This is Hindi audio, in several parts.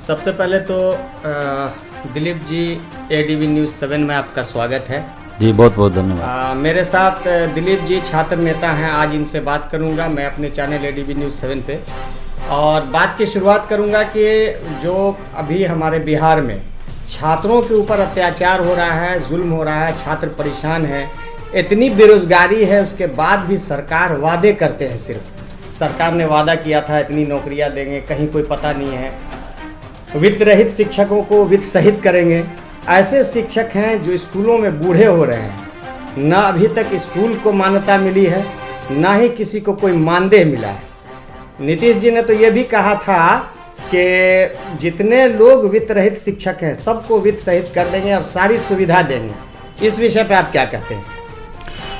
सबसे पहले तो दिलीप जी एडीवी न्यूज़ 7 में आपका स्वागत है जी। बहुत बहुत धन्यवाद। मेरे साथ दिलीप जी छात्र नेता हैं। आज इनसे बात करूंगा मैं अपने चैनल एडीवी न्यूज़ 7 पे, और बात की शुरुआत करूंगा कि जो अभी हमारे बिहार में छात्रों के ऊपर अत्याचार हो रहा है, जुल्म हो रहा है, छात्र परेशान है, इतनी बेरोजगारी है, उसके बाद भी सरकार वादे करते हैं। सिर्फ सरकार ने वादा किया था इतनी नौकरियां देंगे, कहीं कोई पता नहीं है। वित्त रहित शिक्षकों को वित्त सहित करेंगे। ऐसे शिक्षक हैं जो स्कूलों में बूढ़े हो रहे हैं, ना अभी तक स्कूल को मान्यता मिली है, ना ही किसी को कोई मानदेय मिला है। नीतीश जी ने तो ये भी कहा था कि जितने लोग वित्त रहित शिक्षक हैं सबको वित्त सहित कर देंगे और सारी सुविधा देंगे। इस विषय पे आप क्या कहते हैं?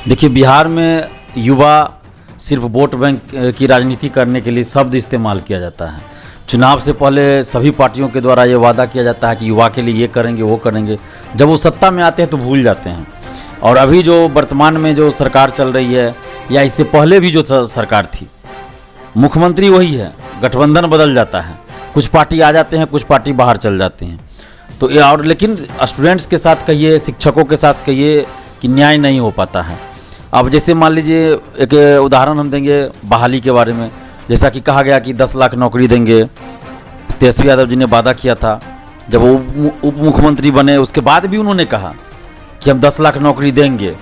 देखिए, बिहार में युवा सिर्फ वोट बैंक की राजनीति करने के लिए शब्द इस्तेमाल किया जाता है। चुनाव से पहले सभी पार्टियों के द्वारा ये वादा किया जाता है कि युवा के लिए ये करेंगे वो करेंगे। जब वो सत्ता में आते हैं तो भूल जाते हैं। और अभी जो वर्तमान में जो सरकार चल रही है या इससे पहले भी जो सरकार थी, मुख्यमंत्री वही है, गठबंधन बदल जाता है, कुछ पार्टी आ जाते हैं, कुछ पार्टी बाहर चल जाती हैं। तो ये और लेकिन स्टूडेंट्स के साथ कहिए, शिक्षकों के साथ कहिए कि न्याय नहीं हो पाता है। अब जैसे मान लीजिए एक उदाहरण हम देंगे बहाली के बारे में। जैसा कि कहा गया कि 10 लाख नौकरी देंगे, तेजस्वी यादव जी ने वादा किया था। जब वो उप मुख्यमंत्री बने उसके बाद भी उन्होंने कहा कि हम 10 लाख नौकरी देंगे।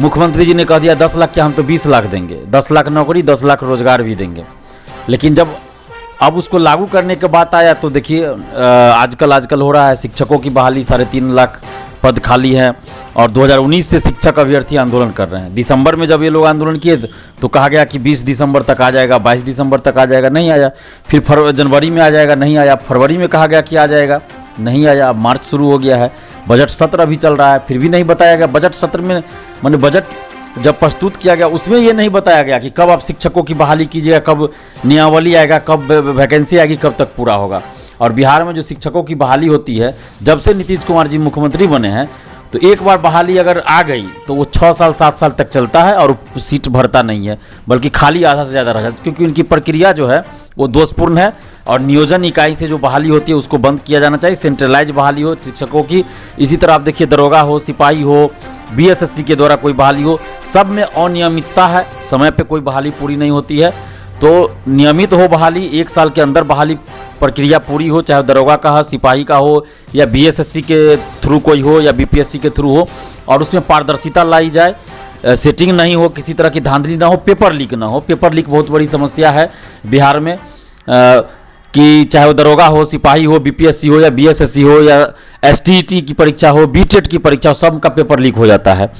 मुख्यमंत्री जी ने कह दिया 10 लाख क्या, हम तो 20 लाख देंगे। 10 लाख नौकरी, 10 लाख रोजगार भी देंगे। लेकिन जब अब उसको लागू करने के बाद आया तो देखिए आजकल हो रहा है शिक्षकों की बहाली, 3.5 लाख पद खाली है। और 2019 से शिक्षक अभ्यर्थी आंदोलन कर रहे हैं। दिसंबर में जब ये लोग आंदोलन किए तो कहा गया कि 20 दिसंबर तक आ जाएगा, 22 दिसंबर तक आ जाएगा, नहीं आया। फिर जनवरी में आ जाएगा, नहीं आया। फरवरी में कहा गया कि आ जाएगा, नहीं आया। अब मार्च शुरू हो गया है, बजट सत्र अभी चल रहा है, फिर भी नहीं बताया गया। बजट सत्र में माने बजट जब प्रस्तुत किया गया उसमें ये नहीं बताया गया कि कब आप शिक्षकों की बहाली कीजिएगा, कब नियमावली आएगा, कब वैकेंसी आएगी, कब तक पूरा होगा। और बिहार में जो शिक्षकों की बहाली होती है, जब से नीतीश कुमार जी मुख्यमंत्री बने हैं, तो एक बार बहाली अगर आ गई तो वो 6 साल 7 साल तक चलता है और सीट भरता नहीं है, बल्कि खाली आधा से ज़्यादा रह जाता है। क्योंकि उनकी प्रक्रिया जो है वो दोषपूर्ण है। और नियोजन इकाई से जो बहाली होती है उसको बंद किया जाना चाहिए, सेंट्रलाइज बहाली हो शिक्षकों की। इसी तरह आप देखिए दरोगा हो, सिपाही हो, बीएसएससी के द्वारा कोई बहाली हो, सब में अनियमितता है, समय पे कोई बहाली पूरी नहीं होती है। तो नियमित हो बहाली, 1 साल के अंदर बहाली प्रक्रिया पूरी हो, चाहे दरोगा का हो, सिपाही का हो, या बीएसएससी के थ्रू कोई हो या बीपीएससी के थ्रू हो, और उसमें पारदर्शिता लाई जाए, सेटिंग नहीं हो, किसी तरह की धांधली ना हो, पेपर लीक ना हो। पेपर लीक बहुत बड़ी समस्या है बिहार में, कि चाहे वो दरोगा हो, सिपाही हो, बीपीएससी हो या बीएसएससी हो या एसटीईटी की परीक्षा हो, बीटेट की परीक्षा हो, सब का पेपर लीक हो जाता है।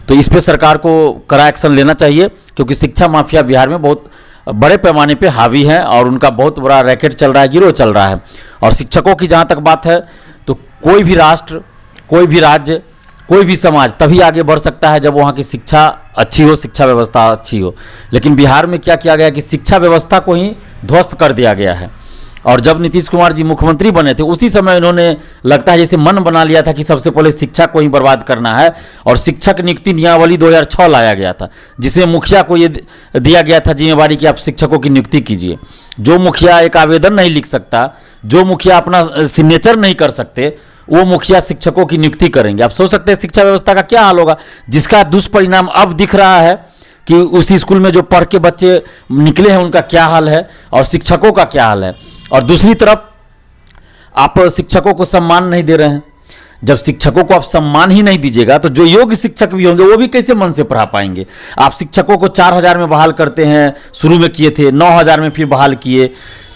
तो इस पर सरकार को कड़ा एक्शन लेना चाहिए, क्योंकि शिक्षा माफिया बिहार में बहुत बड़े पैमाने पे हावी है और उनका बहुत बड़ा रैकेट चल रहा है, गिरोह चल रहा है। और शिक्षकों की जहाँ तक बात है तो कोई भी राष्ट्र, कोई भी राज्य, कोई भी समाज तभी आगे बढ़ सकता है जब वहाँ की शिक्षा अच्छी हो, शिक्षा व्यवस्था अच्छी हो। लेकिन बिहार में क्या किया गया कि शिक्षा व्यवस्था को ही ध्वस्त कर दिया गया है। और जब नीतीश कुमार जी मुख्यमंत्री बने थे उसी समय इन्होंने लगता है जैसे मन बना लिया था कि सबसे पहले शिक्षा को ही बर्बाद करना है। और शिक्षक नियुक्ति नियमावली 2006 लाया गया था, जिसमें मुखिया को ये दिया गया था जिम्मेवारी कि आप शिक्षकों की नियुक्ति कीजिए। जो मुखिया एक आवेदन नहीं लिख सकता, जो मुखिया अपना सिग्नेचर नहीं कर सकते, वो मुखिया शिक्षकों की नियुक्ति करेंगे। आप सोच सकते हैं शिक्षा व्यवस्था का क्या हाल होगा, जिसका दुष्परिणाम अब दिख रहा है कि उसी स्कूल में जो पढ़ के बच्चे निकले हैं उनका क्या हाल है और शिक्षकों का क्या हाल है। और दूसरी तरफ आप शिक्षकों को सम्मान नहीं दे रहे हैं। जब शिक्षकों को आप सम्मान ही नहीं दीजिएगा तो जो योग्य शिक्षक भी होंगे वो भी कैसे मन से पढ़ा पाएंगे। आप शिक्षकों को 4000 में बहाल करते हैं, शुरू में किए थे 9000 में, फिर बहाल किए,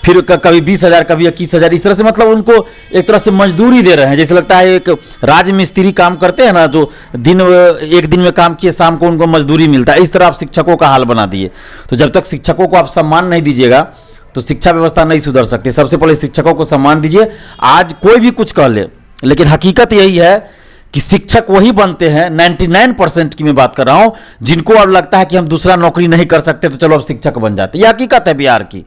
फिर कभी 20,000, कभी 21,000। इस तरह से मतलब उनको एक तरह से मजदूरी दे रहे हैं। जैसे लगता है एक राजमिस्त्री काम करते हैं ना, जो एक दिन में काम किए, शाम को उनको मजदूरी मिलता है। इस तरह आप शिक्षकों का हाल बना दिए। तो जब तक शिक्षकों को आप सम्मान नहीं दीजिएगा तो शिक्षा व्यवस्था नहीं सुधर सकती। सबसे पहले शिक्षकों को सम्मान दीजिए। आज कोई भी कुछ कह ले, लेकिन हकीकत यही है कि शिक्षक वही बनते हैं, 99% की मैं बात कर रहा हूं, जिनको अब लगता है कि हम दूसरा नौकरी नहीं कर सकते तो चलो अब शिक्षक बन जाते। यह हकीकत है बिहार की।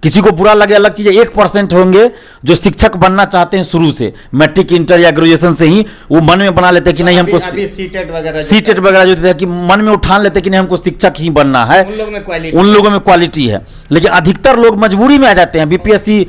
किसी को बुरा लगे अलग चीज़ है, 1% होंगे जो शिक्षक बनना चाहते हैं शुरू से, मैट्रिक इंटर या ग्रेजुएशन से ही वो मन में बना लेते हैं कि नहीं हमको सीटेट वगैरह जो कि मन में उठान लेते हैं कि नहीं हमको शिक्षक ही बनना है, उन लोगों में क्वालिटी है। लेकिन अधिकतर लोग मजबूरी में आ जाते हैं, बीपीएससी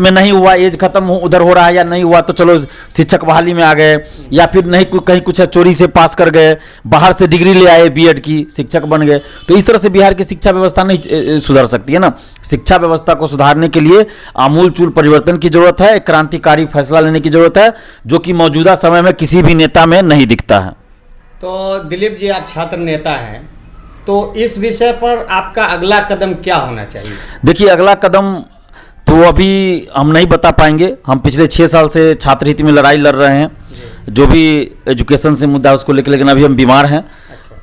में नहीं हुआ, एज खत्म उधर हो रहा है या नहीं हुआ तो चलो शिक्षक बहाली में आ गए, या फिर नहीं कहीं कुछ चोरी से पास कर गए, बाहर से डिग्री ले आए बीएड की, शिक्षक बन गए। तो इस तरह से बिहार की शिक्षा व्यवस्था नहीं सुधर सकती है ना। शिक्षा व्यवस्था को सुधारने के लिए आमूलचूल परिवर्तन की जरूरत है, एक क्रांतिकारी फैसला लेने की जरूरत है, जो कि मौजूदा समय में किसी भी नेता में नहीं दिखता है। तो दिलीप जी, आप छात्र नेता हैं, तो इस विषय पर आपका अगला कदम क्या होना चाहिए? देखिए, अगला कदम तो अभी हम नहीं बता पाएंगे। हम पिछले 6 साल से छात्र हित में लड़ाई लड़ रहे हैं, जो भी एजुकेशन से मुद्दा है उसको लेकर, लेकिन अभी हम बीमार हैं।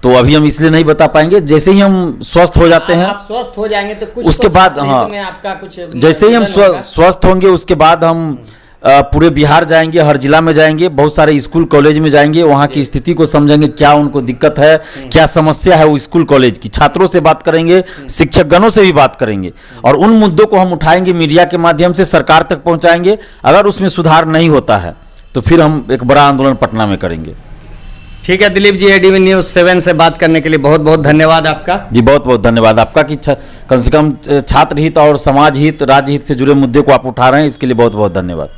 तो अभी हम इसलिए नहीं बता पाएंगे। जैसे ही हम स्वस्थ हो जाते हैं, आप स्वस्थ हो जाएंगे तो कुछ उसके बाद हाँ, आपका कुछ जैसे ही हम स्वस्थ होंगे उसके बाद हम पूरे बिहार जाएंगे, हर जिला में जाएंगे, बहुत सारे स्कूल कॉलेज में जाएंगे, वहाँ की स्थिति को समझेंगे, क्या उनको दिक्कत है, क्या समस्या है वो स्कूल कॉलेज की, छात्रों से बात करेंगे, शिक्षकगणों से भी बात करेंगे, और उन मुद्दों को हम उठाएंगे, मीडिया के माध्यम से सरकार तक पहुँचाएंगे। अगर उसमें सुधार नहीं होता है तो फिर हम एक बड़ा आंदोलन पटना में करेंगे। ठीक है दिलीप जी, एडीवी न्यूज़ 7 से बात करने के लिए बहुत बहुत धन्यवाद आपका। जी बहुत बहुत धन्यवाद आपका कि कम से कम छात्र हित और समाज हित, राज्य हित से जुड़े मुद्दे को आप उठा रहे हैं, इसके लिए बहुत बहुत धन्यवाद।